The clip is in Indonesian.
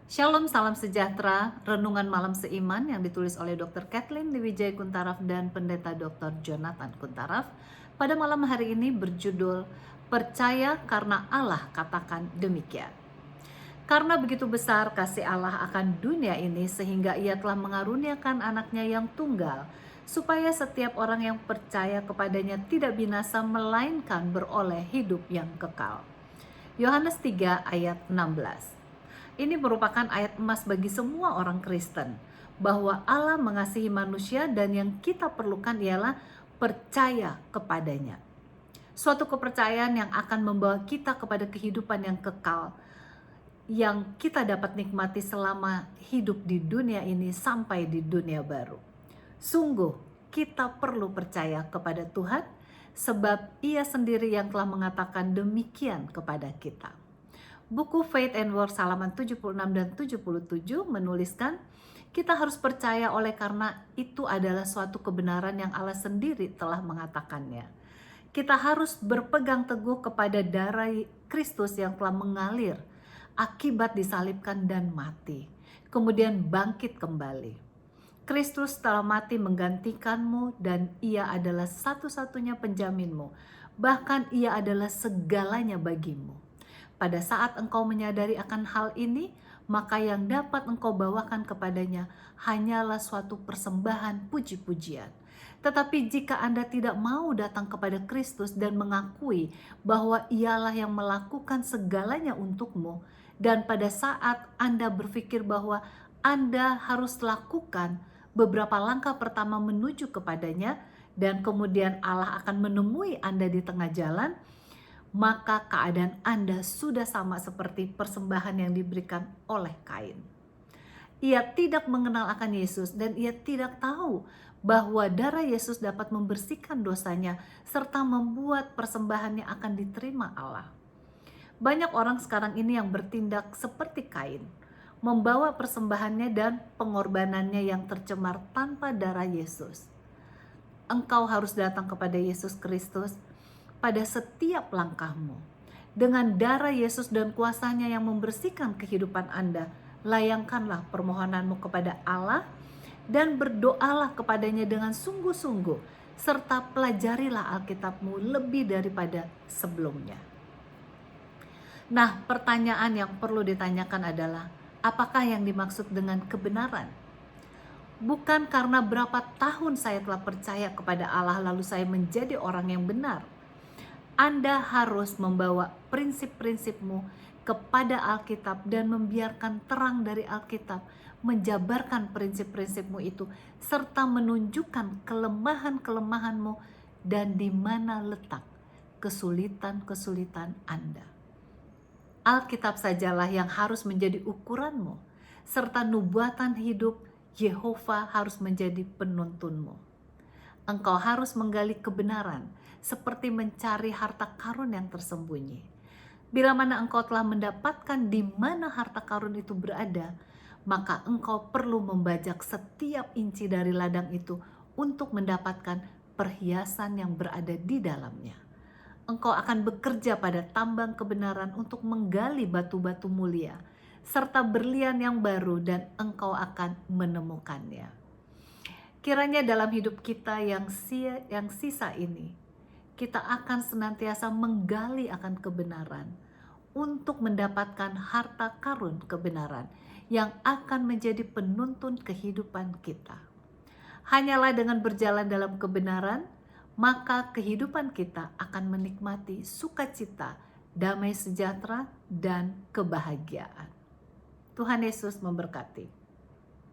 Shalom, salam sejahtera. Renungan malam seiman yang ditulis oleh Dr. Kathleen Liwijaya Kuntaraf dan Pendeta Dr. Jonathan Kuntaraf pada malam hari ini berjudul Percaya karena Allah katakan demikian. Karena begitu besar kasih Allah akan dunia ini sehingga Ia telah mengaruniakan anaknya yang tunggal supaya setiap orang yang percaya kepadanya tidak binasa melainkan beroleh hidup yang kekal. Yohanes 3 ayat 16. Ini merupakan ayat emas bagi semua orang Kristen, bahwa Allah mengasihi manusia dan yang kita perlukan ialah percaya kepadanya. Suatu kepercayaan yang akan membawa kita kepada kehidupan yang kekal, yang kita dapat nikmati selama hidup di dunia ini sampai di dunia baru. Sungguh, kita perlu percaya kepada Tuhan, sebab Ia sendiri yang telah mengatakan demikian kepada kita. Buku Faith and Works halaman 76 dan 77 menuliskan, kita harus percaya oleh karena itu adalah suatu kebenaran yang Allah sendiri telah mengatakannya. Kita harus berpegang teguh kepada darah Kristus yang telah mengalir akibat disalibkan dan mati, kemudian bangkit kembali. Kristus telah mati menggantikanmu dan Ia adalah satu-satunya penjaminmu. Bahkan Ia adalah segalanya bagimu. Pada saat engkau menyadari akan hal ini, maka yang dapat engkau bawakan kepadanya hanyalah suatu persembahan puji-pujian. Tetapi jika Anda tidak mau datang kepada Kristus dan mengakui bahwa Ialah yang melakukan segalanya untukmu, dan pada saat Anda berpikir bahwa Anda harus lakukan beberapa langkah pertama menuju kepadanya, dan kemudian Allah akan menemui Anda di tengah jalan, maka keadaan Anda sudah sama seperti persembahan yang diberikan oleh Kain. Ia tidak mengenal akan Yesus dan ia tidak tahu bahwa darah Yesus dapat membersihkan dosanya serta membuat persembahannya akan diterima Allah. Banyak orang sekarang ini yang bertindak seperti Kain, membawa persembahannya dan pengorbanannya yang tercemar tanpa darah Yesus. Engkau harus datang kepada Yesus Kristus pada setiap langkahmu. Dengan darah Yesus dan kuasanya yang membersihkan kehidupan Anda, layangkanlah permohonanmu kepada Allah dan berdoalah kepadanya dengan sungguh-sungguh, serta pelajarilah Alkitabmu lebih daripada sebelumnya. Nah, pertanyaan yang perlu ditanyakan adalah, apakah yang dimaksud dengan kebenaran? Bukan karena berapa tahun saya telah percaya kepada Allah lalu saya menjadi orang yang benar. Anda harus membawa prinsip-prinsipmu kepada Alkitab dan membiarkan terang dari Alkitab menjabarkan prinsip-prinsipmu itu serta menunjukkan kelemahan-kelemahanmu dan di mana letak kesulitan-kesulitan Anda. Alkitab sajalah yang harus menjadi ukuranmu, serta nubuatan hidup Yehova harus menjadi penuntunmu. Engkau harus menggali kebenaran seperti mencari harta karun yang tersembunyi. Bila mana engkau telah mendapatkan di mana harta karun itu berada, maka engkau perlu membajak setiap inci dari ladang itu untuk mendapatkan perhiasan yang berada di dalamnya. Engkau akan bekerja pada tambang kebenaran untuk menggali batu-batu mulia serta berlian yang baru dan engkau akan menemukannya. Kiranya dalam hidup kita yang sisa ini, kita akan senantiasa menggali akan kebenaran untuk mendapatkan harta karun kebenaran yang akan menjadi penuntun kehidupan kita. Hanyalah dengan berjalan dalam kebenaran, maka kehidupan kita akan menikmati sukacita, damai sejahtera, dan kebahagiaan. Tuhan Yesus memberkati.